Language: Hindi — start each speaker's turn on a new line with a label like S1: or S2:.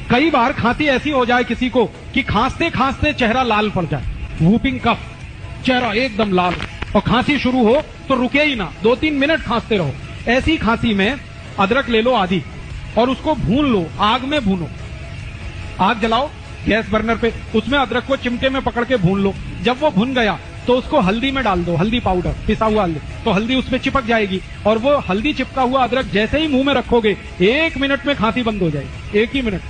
S1: कई बार खांसी ऐसी हो जाए किसी को कि खांसते खांसते चेहरा लाल पड़ जाए, वूपिंग कफ, चेहरा एकदम लाल, और खांसी शुरू हो तो रुके ही ना, 2-3 मिनट खांसते रहो। ऐसी खांसी में अदरक ले लो आधी और उसको भून लो, आग में भूनो। आग जलाओ गैस बर्नर पे, उसमें अदरक को चिमटे में पकड़ के भून लो। जब वो भुन गया तो उसको हल्दी में डाल दो, हल्दी पाउडर, पिसा हुआ हल्दी, तो हल्दी उसमें चिपक जाएगी और वो हल्दी चिपका हुआ अदरक जैसे ही मुंह में रखोगे 1 मिनट में खांसी बंद हो जाएगी, 1 ही मिनट।